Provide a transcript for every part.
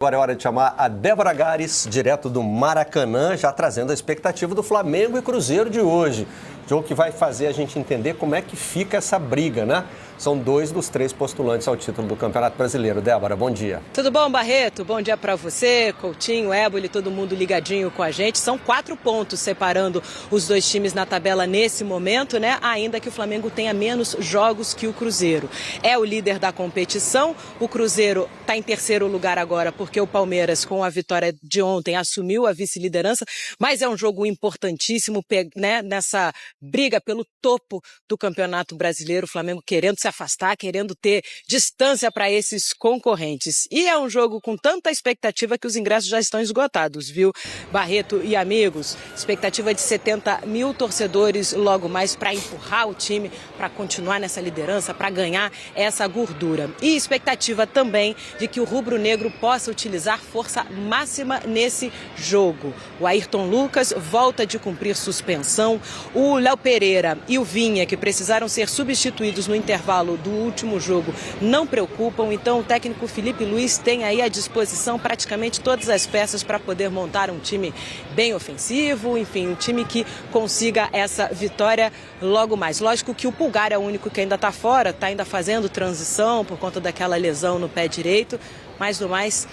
Agora é hora de chamar a Débora Gares, direto do Maracanã, já trazendo a expectativa do Flamengo e Cruzeiro de hoje. Jogo que vai fazer a gente entender como é que fica essa briga, né? São 2 dos 3 postulantes ao título do Campeonato Brasileiro. Débora, bom dia. Tudo bom, Barreto? Bom dia para você, Coutinho, Éboli, todo mundo ligadinho com a gente. São 4 pontos separando os dois times na tabela nesse momento, né? Ainda que o Flamengo tenha menos jogos que o Cruzeiro. É o líder da competição. O Cruzeiro está em terceiro lugar agora porque o Palmeiras, com a vitória de ontem, assumiu a vice-liderança. Mas é um jogo importantíssimo, né? Nessa briga pelo topo do Campeonato Brasileiro. O Flamengo querendo se afastar, querendo ter distância para esses concorrentes. E é um jogo com tanta expectativa que os ingressos já estão esgotados, viu? Barreto e amigos, expectativa de 70 mil torcedores logo mais para empurrar o time, para continuar nessa liderança, para ganhar essa gordura. E expectativa também de que o rubro-negro possa utilizar força máxima nesse jogo. O Ayrton Lucas volta de cumprir suspensão. O Léo Pereira e o Vinha, que precisaram ser substituídos no intervalo do último jogo, não preocupam. Então o técnico Felipe Luiz tem aí à disposição praticamente todas as peças para poder montar um time bem ofensivo, enfim, um time que consiga essa vitória logo mais. Lógico que o Pulgar é o único que ainda está fora, está ainda fazendo transição por conta daquela lesão no pé direito, mas no mais,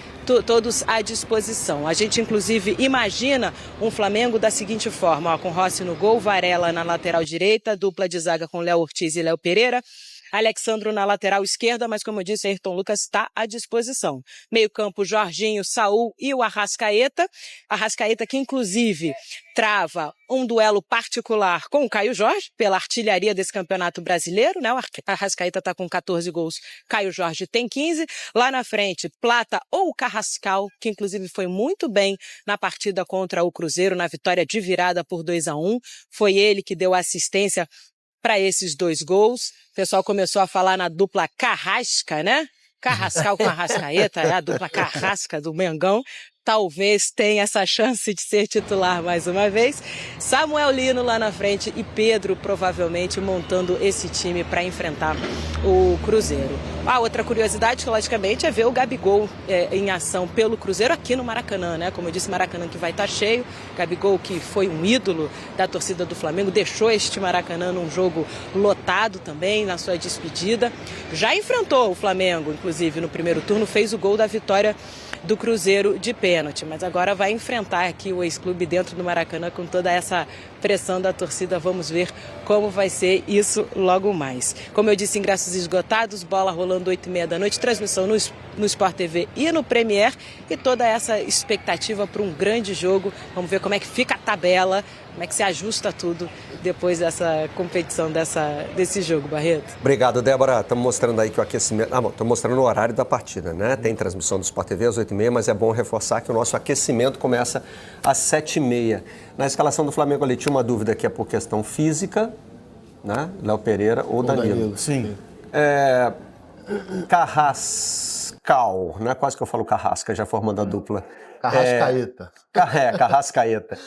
todos à disposição. A gente, inclusive, imagina um Flamengo da seguinte forma, ó, com Rossi no gol, Varela na lateral direita, dupla de zaga com Léo Ortiz e Léo Pereira, Alexandro na lateral esquerda, mas como eu disse, Ayrton Lucas está à disposição. Meio campo, Jorginho, Saul e o Arrascaeta. Arrascaeta que, inclusive, trava um duelo particular com o Caio Jorge, pela artilharia desse Campeonato Brasileiro, né? O Arrascaeta está com 14 gols, Caio Jorge tem 15. Lá na frente, Plata ou Carrascal, que inclusive foi muito bem na partida contra o Cruzeiro, na vitória de virada por 2-1. Foi ele que deu assistência para esses 2 gols. O pessoal começou a falar na dupla Carrasca, né? Carrascal com Arrascaeta, é a dupla Carrasca do Mengão. Talvez tenha essa chance de ser titular mais uma vez. Samuel Lino lá na frente e Pedro provavelmente montando esse time para enfrentar o Cruzeiro. A outra curiosidade, que logicamente, é ver o Gabigol em ação pelo Cruzeiro aqui no Maracanã, né? Como eu disse, Maracanã que vai estar cheio. Gabigol, que foi um ídolo da torcida do Flamengo, deixou este Maracanã num jogo lotado também, na sua despedida. Já enfrentou o Flamengo, inclusive, no primeiro turno, fez o gol da vitória do Cruzeiro de pênalti, mas agora vai enfrentar aqui o ex-clube dentro do Maracanã com toda essa pressão da torcida. Vamos ver como vai ser isso logo mais. Como eu disse, ingressos esgotados, bola rolando 8h30 da noite, transmissão no Sport TV e no Premier, e toda essa expectativa para um grande jogo. Vamos ver como é que fica a tabela, como é que se ajusta tudo depois dessa competição, desse jogo, Barreto. Obrigado, Débora. Estamos mostrando aí que o aquecimento... Estamos mostrando o horário da partida, né? Tem transmissão do Sport TV às 8h30, mas é bom reforçar que o nosso aquecimento começa às 7h30. Na escalação do Flamengo ali tinha uma dúvida que é por questão física, né? Léo Pereira ou Danilo. Sim. Carrascal, né? Quase que eu falo Carrasca, já formando a dupla. Carrascaeta. Carrascaeta.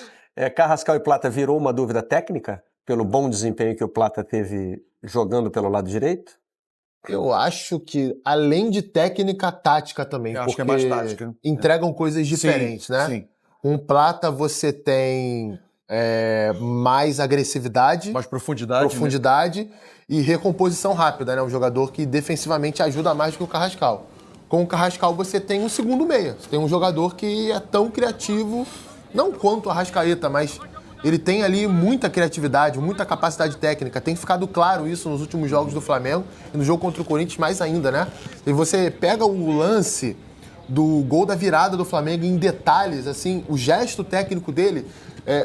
Carrascal e Plata virou uma dúvida técnica pelo bom desempenho que o Plata teve jogando pelo lado direito? Eu acho que, além de técnica, tática também. Eu acho que é mais tática. Entregam coisas diferentes, né? Sim. Com Plata você tem mais agressividade, Mais profundidade. né? E recomposição rápida, né? Um jogador que defensivamente ajuda mais do que o Carrascal. Com o Carrascal você tem um segundo meia. Você tem um jogador que é tão criativo, não quanto o Arrascaeta, mas ele tem ali muita criatividade, muita capacidade técnica. Tem ficado claro isso nos últimos jogos do Flamengo e no jogo contra o Corinthians mais ainda, né? E você pega o lance do gol da virada do Flamengo em detalhes, assim, o gesto técnico dele,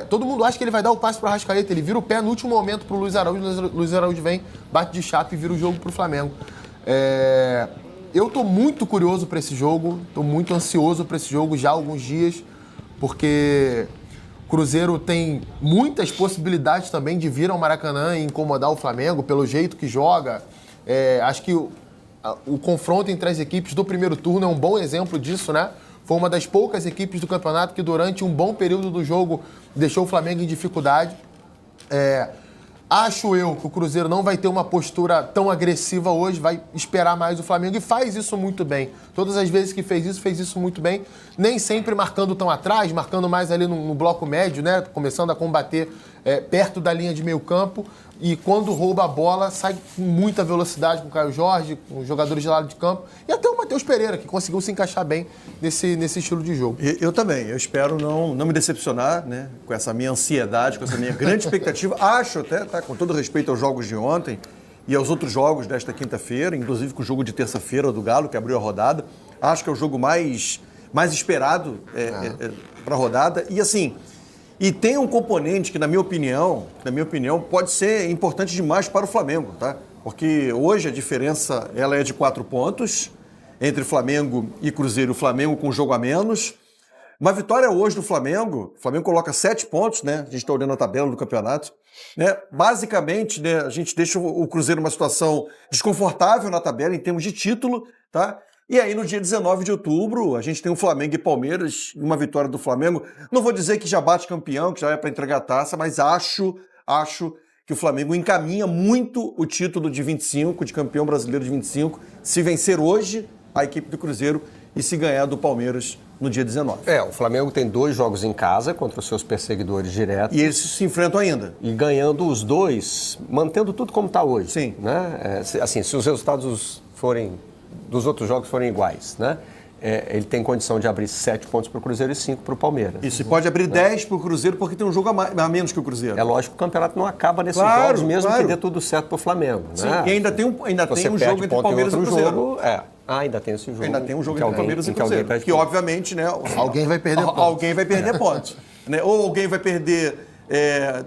todo mundo acha que ele vai dar o passe para o Arrascaeta, ele vira o pé no último momento para o Luiz Araújo, Luiz Araújo vem, bate de chapa e vira o jogo para o Flamengo. Eu tô muito curioso para esse jogo, tô muito ansioso para esse jogo já há alguns dias, porque o Cruzeiro tem muitas possibilidades também de vir ao Maracanã e incomodar o Flamengo pelo jeito que joga. Acho que o confronto entre as equipes do primeiro turno é um bom exemplo disso, né? Foi uma das poucas equipes do campeonato que durante um bom período do jogo deixou o Flamengo em dificuldade. Acho eu que o Cruzeiro não vai ter uma postura tão agressiva hoje, vai esperar mais o Flamengo e faz isso muito bem. Todas as vezes que fez isso muito bem. Nem sempre marcando tão atrás, marcando mais ali no bloco médio, né? Começando a combater perto da linha de meio campo. E quando rouba a bola, sai com muita velocidade com o Caio Jorge, com os jogadores de lado de campo. E até o Matheus Pereira, que conseguiu se encaixar bem nesse estilo de jogo. Eu também. Eu espero não me decepcionar, né? Com essa minha ansiedade, com essa minha grande expectativa. Acho até, tá, com todo respeito aos jogos de ontem e aos outros jogos desta quinta-feira, inclusive com o jogo de terça-feira do Galo, que abriu a rodada. Acho que é o jogo mais esperado para a rodada. E assim... E tem um componente que, na minha opinião, pode ser importante demais para o Flamengo, tá? Porque hoje a diferença ela é de 4 pontos entre Flamengo e Cruzeiro. O Flamengo com um jogo a menos. Uma vitória hoje do Flamengo, o Flamengo coloca 7 pontos, né? A gente está olhando a tabela do campeonato. Né? Basicamente, né, a gente deixa o Cruzeiro numa situação desconfortável na tabela em termos de título, tá? E aí, no dia 19 de outubro, a gente tem o Flamengo e Palmeiras, uma vitória do Flamengo. Não vou dizer que já bate campeão, que já é para entregar a taça, mas acho que o Flamengo encaminha muito o título de 25, de campeão brasileiro de 25, se vencer hoje a equipe do Cruzeiro e se ganhar do Palmeiras no dia 19. O Flamengo tem 2 jogos em casa contra os seus perseguidores diretos. E eles se enfrentam ainda. E ganhando os 2, mantendo tudo como está hoje. Sim. Né? Se os resultados dos outros jogos forem iguais, né? Ele tem condição de abrir 7 pontos para o Cruzeiro e 5 para o Palmeiras. E se pode abrir 10 para o Cruzeiro porque tem um jogo a menos que o Cruzeiro. É lógico que o campeonato não acaba nesses jogos, mesmo que dê tudo certo para o Flamengo. Sim. Né? E ainda tem um jogo entre Palmeiras e Cruzeiro. Ainda tem esse jogo. Ainda tem um jogo entre Palmeiras e Cruzeiro. Que obviamente, né? Alguém vai perder pontos. Alguém vai perder pontos. Né? Ou alguém vai perder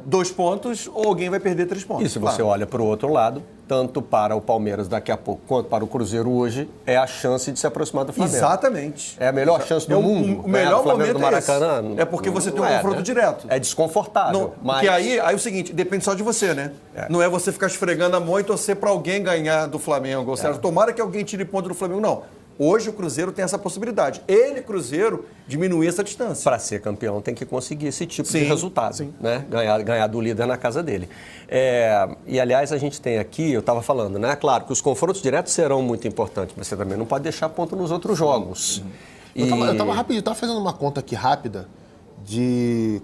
2 pontos, ou alguém vai perder 3 pontos. E se você olha para o outro lado, tanto para o Palmeiras daqui a pouco, quanto para o Cruzeiro hoje, é a chance de se aproximar do Flamengo. Exatamente. É a melhor chance do mundo. O melhor momento do Maracanã, é porque você tem um confronto direto. É desconfortável. Porque aí é o seguinte, depende só de você, né? Não é você ficar esfregando a mão e torcer para alguém ganhar do Flamengo. Ou seja, tomara que alguém tire ponto do Flamengo, não. Hoje o Cruzeiro tem essa possibilidade. Cruzeiro, diminuir essa distância. Para ser campeão tem que conseguir esse tipo de resultado, né? Ganhar do líder na casa dele. E aliás, a gente tem aqui, eu estava falando, né? Claro que os confrontos diretos serão muito importantes, mas você também não pode deixar ponto nos outros jogos. Eu estava fazendo uma conta aqui rápida de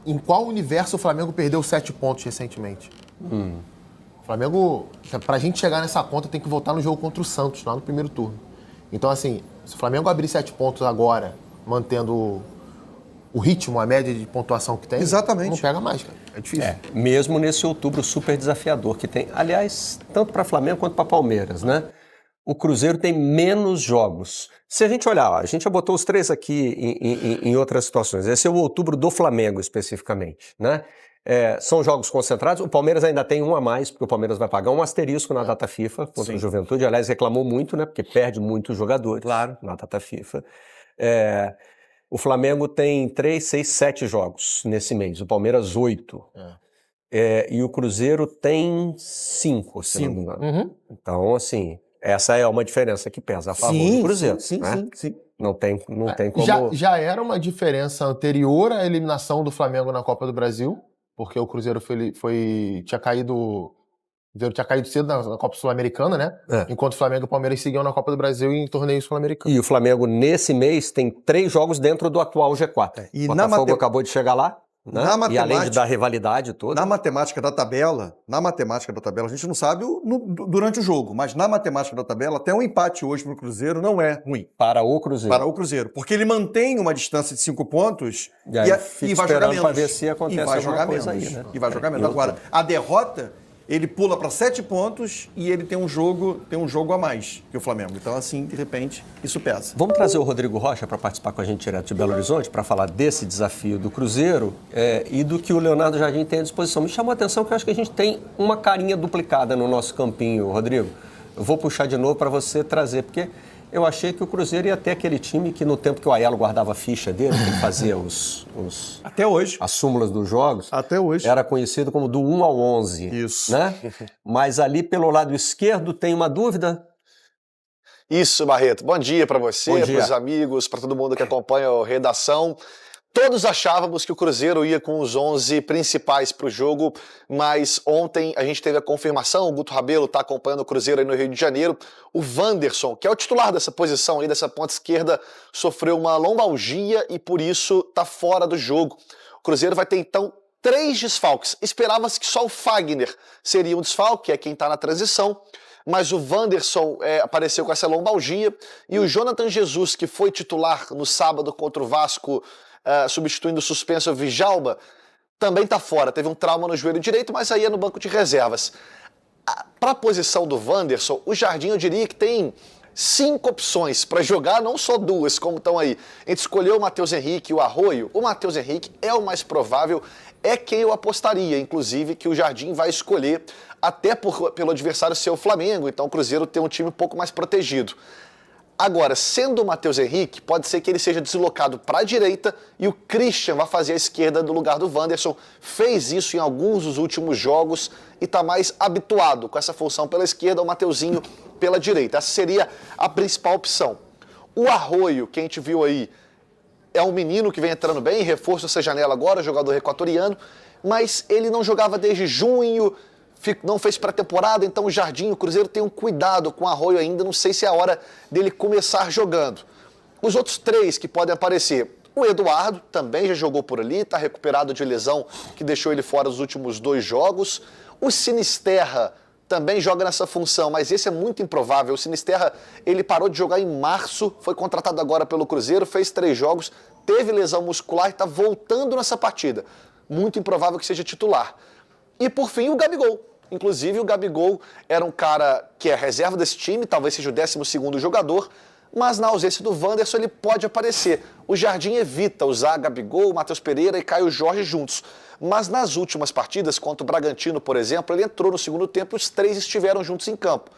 em qual universo o Flamengo perdeu 7 pontos recentemente. O Flamengo, pra gente chegar nessa conta, tem que voltar no jogo contra o Santos, lá no primeiro turno. Então, assim, se o Flamengo abrir 7 pontos agora, mantendo o ritmo, a média de pontuação que tem, exatamente, não pega mais, cara. É difícil. Mesmo nesse outubro super desafiador que tem. Aliás, tanto para Flamengo quanto para Palmeiras, né? O Cruzeiro tem menos jogos. Se a gente olhar, a gente já botou os 3 aqui em outras situações. Esse é o outubro do Flamengo, especificamente, né? São jogos concentrados. O Palmeiras ainda tem um a mais, porque o Palmeiras vai pagar um asterisco na data FIFA contra o Juventude. Aliás, reclamou muito, né? Porque perde muitos jogadores na data FIFA. O Flamengo tem 3, 6, 7 jogos nesse mês. O Palmeiras, 8. E o Cruzeiro tem 5, se não me engano. Então, assim, essa é uma diferença que pesa a favor do Cruzeiro. Sim. Não tem como... Já era uma diferença anterior à eliminação do Flamengo na Copa do Brasil, porque o Cruzeiro tinha caído cedo na Copa Sul-Americana, né? Enquanto o Flamengo e o Palmeiras seguiam na Copa do Brasil e em torneios sul-americanos. E o Flamengo, nesse mês, tem 3 jogos dentro do atual G4. E o Botafogo acabou de chegar lá, né? E além de dar rivalidade toda. Na matemática da tabela, a gente não sabe durante o jogo, mas na matemática da tabela, até um empate hoje para o Cruzeiro não é ruim. Para o Cruzeiro. Porque ele mantém uma distância de 5 pontos e vai jogar menos. Para ver se acontece alguma coisa aí, né? E vai jogar menos. Agora, a derrota, ele pula para 7 pontos e ele tem um jogo a mais que o Flamengo. Então, assim, de repente, isso pesa. Vamos trazer o Rodrigo Rocha para participar com a gente direto de Belo Horizonte, para falar desse desafio do Cruzeiro e do que o Leonardo Jardim tem à disposição. Me chamou a atenção que eu acho que a gente tem uma carinha duplicada no nosso campinho, Rodrigo. Eu vou puxar de novo para você trazer, porque eu achei que o Cruzeiro ia ter aquele time que no tempo que o Aiello guardava a ficha dele, que ele fazia até hoje. As súmulas dos jogos. Até hoje. Era conhecido como do 1 ao 11. Isso. Né? Mas ali pelo lado esquerdo tem uma dúvida? Isso, Barreto. Bom dia para você, para os amigos, para todo mundo que acompanha a redação. Todos achávamos que o Cruzeiro ia com os 11 principais para o jogo, mas ontem a gente teve a confirmação, o Guto Rabelo está acompanhando o Cruzeiro aí no Rio de Janeiro. O Wanderson, que é o titular dessa posição aí, dessa ponta esquerda, sofreu uma lombalgia e por isso está fora do jogo. O Cruzeiro vai ter então 3 desfalques. Esperava-se que só o Fagner seria um desfalque, que é quem está na transição, mas o Wanderson apareceu com essa lombalgia e o Jonathan Jesus, que foi titular no sábado contra o Vasco, substituindo o suspenso Djalma, também está fora. Teve um trauma no joelho direito, mas aí é no banco de reservas. Para a posição do Wanderson, o Jardim eu diria que tem 5 opções para jogar, não só 2, como estão aí. A gente escolheu o Matheus Henrique e o Arroio. O Matheus Henrique é o mais provável, é quem eu apostaria, inclusive, que o Jardim vai escolher, até pelo adversário ser o Flamengo, então o Cruzeiro tem um time um pouco mais protegido. Agora, sendo o Matheus Henrique, pode ser que ele seja deslocado para a direita e o Christian vai fazer a esquerda no lugar do Wanderson. Fez isso em alguns dos últimos jogos e está mais habituado com essa função pela esquerda, o Mateuzinho pela direita. Essa seria a principal opção. O Arroio, que a gente viu aí, é um menino que vem entrando bem, reforço essa janela agora, jogador equatoriano, mas ele não jogava desde junho, não fez pré-temporada, então o Jardim, o Cruzeiro tem um cuidado com o Arroio ainda, não sei se é a hora dele começar jogando. Os outros 3 que podem aparecer, o Eduardo também já jogou por ali, está recuperado de lesão que deixou ele fora dos últimos 2 jogos. O Sinisterra também joga nessa função, mas esse é muito improvável. O Sinisterra, ele parou de jogar em março, foi contratado agora pelo Cruzeiro, fez 3 jogos, teve lesão muscular e está voltando nessa partida. Muito improvável que seja titular. E por fim, o Gabigol. Inclusive, o Gabigol era um cara que é reserva desse time, talvez seja o 12º jogador, mas na ausência do Wanderson ele pode aparecer. O Jardim evita usar Gabigol, Matheus Pereira e Caio Jorge juntos. Mas nas últimas partidas, contra o Bragantino, por exemplo, ele entrou no segundo tempo e os 3 estiveram juntos em campo.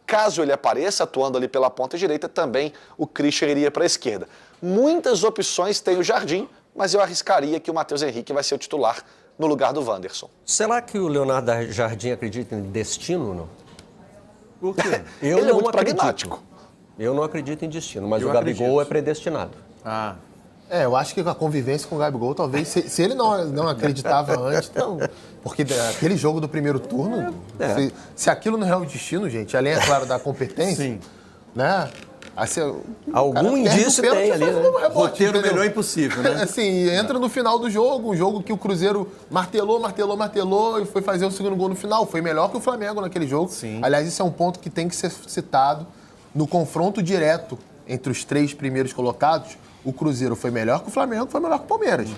Caso ele apareça, atuando ali pela ponta direita, também o Christian iria para a esquerda. Muitas opções tem o Jardim, mas eu arriscaria que o Matheus Henrique vai ser o titular no lugar do Wanderson. Será que o Leonardo Jardim acredita em destino, não? Por quê? Eu Ele não é muito acredito. pragmático. Eu não acredito em destino, mas Eu o Gabigol acredito. é predestinado. Ah, Eu acho que a convivência com o Gabigol, talvez, se ele não acreditava antes, não. Porque aquele jogo do primeiro turno, se aquilo não é o destino, gente, além, é claro, da competência, sim. né? Assim, Algum indício tem ali, né? Roteiro melhor é impossível, né? Assim, entra no final do jogo, um jogo que o Cruzeiro martelou e foi fazer o segundo gol no final. Foi melhor que o Flamengo naquele jogo. Sim. Aliás, isso é um ponto que tem que ser citado. No confronto direto entre os 3 primeiros colocados, o Cruzeiro foi melhor que o Flamengo, foi melhor que o Palmeiras.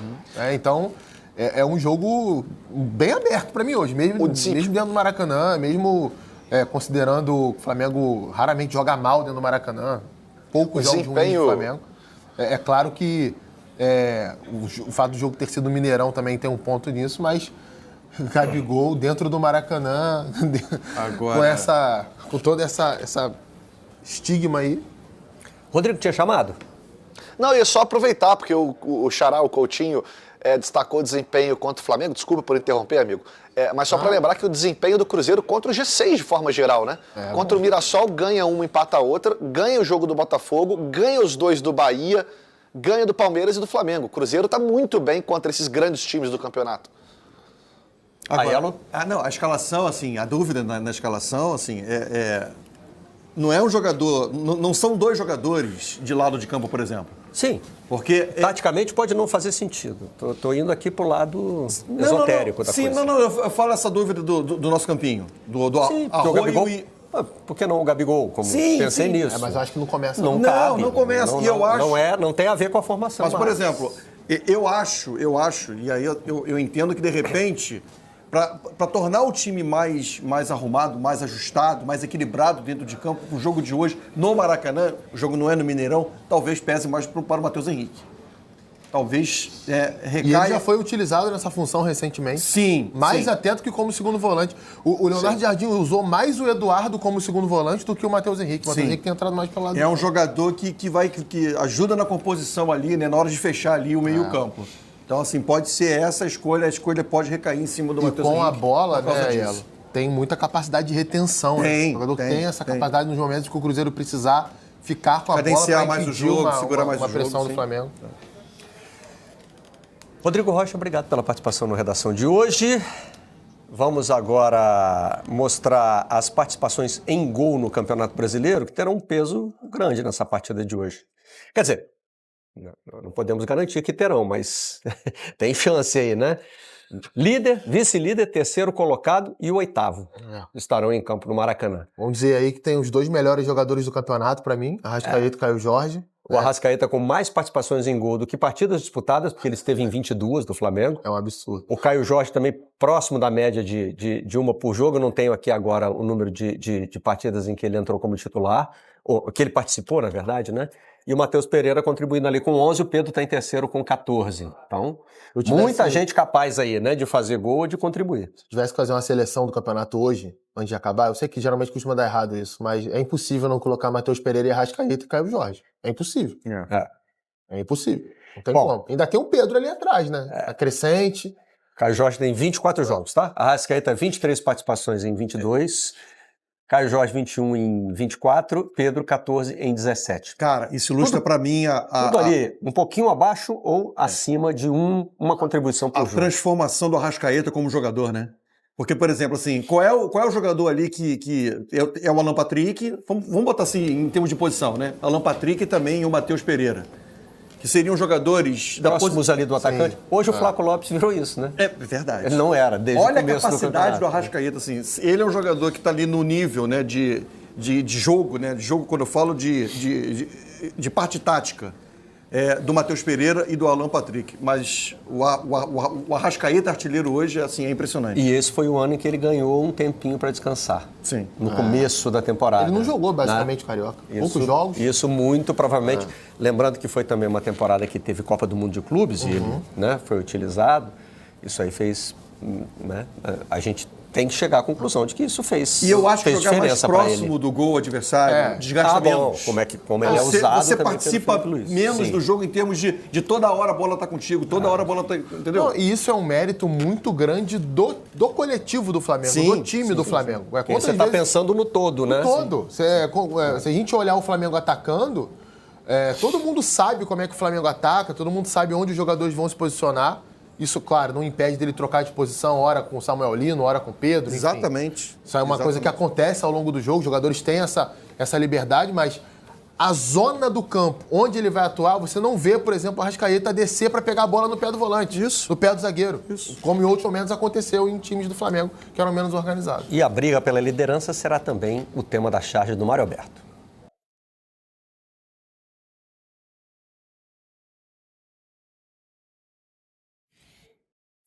Então, é um jogo bem aberto para mim hoje, mesmo dentro do Maracanã, mesmo considerando que o Flamengo raramente joga mal dentro do Maracanã, poucos jogos ruins do Flamengo. É claro que o fato do jogo ter sido no Mineirão também tem um ponto nisso, mas Gabigol dentro do Maracanã, agora, com toda essa estigma aí. Rodrigo, tinha chamado? Não, eu ia só aproveitar, porque o Xará, o Coutinho, destacou o desempenho contra o Flamengo. Desculpa por interromper, amigo. Mas só para lembrar que o desempenho do Cruzeiro contra o G6, de forma geral, né? Contra o Mirassol, ganha uma, empata a outra, ganha o jogo do Botafogo, ganha os 2 do Bahia, ganha do Palmeiras e do Flamengo. O Cruzeiro está muito bem contra esses grandes times do campeonato. Agora, a escalação, assim, a dúvida na escalação, assim, não é um jogador, não são 2 jogadores de lado de campo, por exemplo. Sim. Porque taticamente pode não fazer sentido. Tô indo aqui pro lado esotérico da coisa. Sim, eu falo essa dúvida do nosso campinho, do Sim, Arroio o Gabigol, e... Por que não o Gabigol? Pensei nisso. Mas eu acho que não começa. Não cabe. Não começa. E eu acho... Não tem a ver com a formação. Mas, por exemplo, eu acho, e aí eu entendo que, de repente, para tornar o time mais arrumado, mais ajustado, mais equilibrado dentro de campo, o jogo de hoje no Maracanã, o jogo não é no Mineirão, talvez pese mais para o Matheus Henrique. Talvez recaia... E ele já foi utilizado nessa função recentemente. Sim. Mais até do que como segundo volante. O Leonardo Jardim usou mais o Eduardo como segundo volante do que o Matheus Henrique. O Matheus Henrique tem entrado mais pelo lado. É um jogador que ajuda na composição ali, né, na hora de fechar ali o meio-campo. Então, assim, pode ser essa a escolha pode recair em cima do Matheus Henrique. E com a bola, né, Elo, tem muita capacidade de retenção. Né? O jogador tem essa capacidade nos momentos que o Cruzeiro precisar ficar com a bola para mais o jogo, segurar mais uma o pressão jogo, do Flamengo. Rodrigo Rocha, obrigado pela participação no Redação de hoje. Vamos agora mostrar as participações em gol no Campeonato Brasileiro, que terão um peso grande nessa partida de hoje. Quer dizer, não podemos garantir que terão, mas tem chance aí, né? Líder, vice-líder, terceiro colocado e o oitavo estarão em campo no Maracanã. Vamos dizer aí que tem os 2 melhores jogadores do campeonato para mim, Arrascaeta e Caio Jorge. O Arrascaeta com mais participações em gol do que partidas disputadas, porque ele esteve em 22 do Flamengo. É um absurdo. O Caio Jorge também próximo da média de uma por jogo. Eu não tenho aqui agora o número de partidas em que ele entrou como titular, ou que ele participou, na verdade, né? E o Matheus Pereira contribuindo ali com 11, o Pedro está em terceiro com 14. Então, muita gente capaz aí, né, de fazer gol ou de contribuir. Se tivesse que fazer uma seleção do campeonato hoje, antes de acabar, eu sei que geralmente costuma dar errado isso, mas é impossível não colocar Matheus Pereira, Arrascaeta e Caio Jorge. É impossível. É impossível. Não tem como. Ainda tem o Pedro ali atrás, né? Acrescente. Caio Jorge tem 24 jogos, tá? Arrascaeta 23 participações em 22. Caio Jorge 21 em 24, Pedro 14 em 17. Cara, isso ilustra para mim tudo ali um pouquinho abaixo ou acima de uma contribuição por jogo. A transformação do Arrascaeta como jogador, né? Porque, por exemplo, assim, qual é o jogador ali que é o Alan Patrick, vamos botar assim em termos de posição, né? Alan Patrick e também o Matheus Pereira, que seriam jogadores próximos ali do atacante. Sim. Hoje o Flaco Lopes virou isso, né? É verdade. Ele não era, desde o começo do campeonato. Olha a capacidade do Arrascaeta, assim, ele é um jogador que está ali no nível, né, de jogo, né, de jogo quando eu falo de parte tática, do Matheus Pereira e do Alan Patrick, mas o Arrascaeta artilheiro hoje assim, é impressionante. E esse foi o ano em que ele ganhou um tempinho para descansar. Sim. No começo da temporada. Ele não jogou basicamente, né? Carioca. Poucos jogos. Isso muito provavelmente. Lembrando que foi também uma temporada que teve Copa do Mundo de Clubes e ele, né, foi utilizado. Isso aí fez, né, a gente tem que chegar à conclusão de que isso fez diferença. E eu acho que jogar mais próximo ele. Do gol adversário, desgasta menos. Como ele é usado. Você participa menos do jogo em termos de toda hora a bola tá contigo, toda hora a bola tá. Entendeu? Não, e isso é um mérito muito grande do coletivo do Flamengo, do time do Flamengo. Você está pensando no todo, né? No todo. Se a gente olhar o Flamengo atacando, todo mundo sabe como é que o Flamengo ataca, todo mundo sabe onde os jogadores vão se posicionar. Isso, claro, não impede dele trocar de posição, hora com o Samuel Lino, hora com o Pedro. Enfim. Exatamente. Isso é uma coisa que acontece ao longo do jogo, os jogadores têm essa liberdade, mas a zona do campo onde ele vai atuar, você não vê, por exemplo, o Arrascaeta descer para pegar a bola no pé do volante. Isso. No pé do zagueiro. Isso. Como em outros momentos aconteceu em times do Flamengo, que eram menos organizados. E a briga pela liderança será também o tema da charge do Mário Alberto.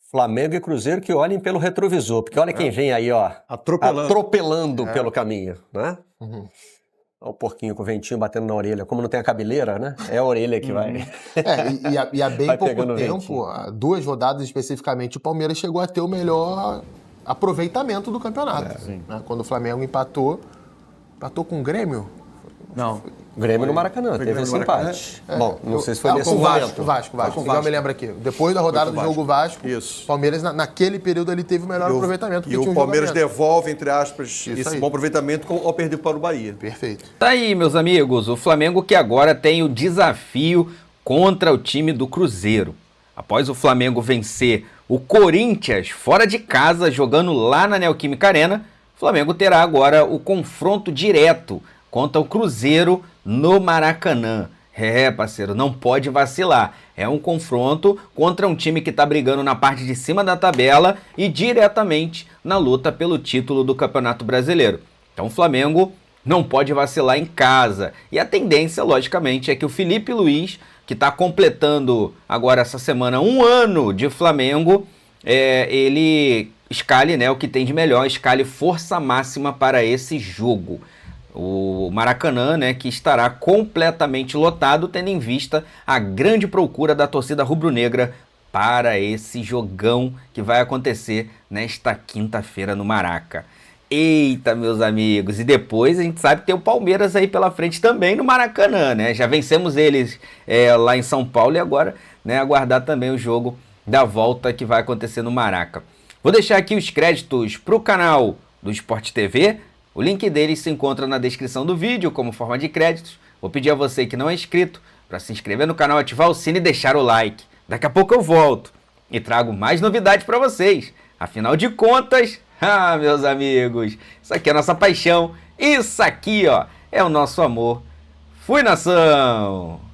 Flamengo e Cruzeiro que olhem pelo retrovisor, porque olha quem vem aí, ó, atropelando pelo caminho, né? Olha o porquinho com o ventinho batendo na orelha. Como não tem a cabeleira, né? É a orelha que vai. E há bem pouco tempo, há 2 rodadas especificamente, o Palmeiras chegou a ter o melhor aproveitamento do campeonato. Né? Quando o Flamengo empatou com o Grêmio. Não. Grêmio no Maracanã, teve esse empate. Bom, não sei se foi nesse momento. Vasco. Eu me lembro aqui. Depois da rodada do jogo Vasco, Palmeiras, naquele período ali, teve o melhor aproveitamento. E o Palmeiras devolve, entre aspas, esse bom aproveitamento ao perder para o Bahia. Perfeito. Tá aí, meus amigos, o Flamengo que agora tem o desafio contra o time do Cruzeiro. Após o Flamengo vencer o Corinthians fora de casa, jogando lá na Neoquímica Arena, o Flamengo terá agora o confronto direto contra o Cruzeiro no Maracanã. Parceiro, não pode vacilar. É um confronto contra um time que está brigando na parte de cima da tabela e diretamente na luta pelo título do Campeonato Brasileiro. Então o Flamengo não pode vacilar em casa. E a tendência, logicamente, é que o Felipe Luiz, que está completando agora essa semana 1 ano de Flamengo, ele escale, né, o que tem de melhor, escale força máxima para esse jogo. O Maracanã, né, que estará completamente lotado, tendo em vista a grande procura da torcida rubro-negra para esse jogão que vai acontecer nesta quinta-feira no Maraca. Eita, meus amigos, e depois a gente sabe que tem o Palmeiras aí pela frente também no Maracanã, né? Já vencemos eles lá em São Paulo e agora, né, aguardar também o jogo da volta que vai acontecer no Maraca. Vou deixar aqui os créditos para o canal do Sport TV. O link deles se encontra na descrição do vídeo como forma de créditos. Vou pedir a você que não é inscrito para se inscrever no canal, ativar o sino e deixar o like. Daqui a pouco eu volto e trago mais novidades para vocês. Afinal de contas, meus amigos, isso aqui é a nossa paixão, isso aqui, ó, é o nosso amor. Fui, nação!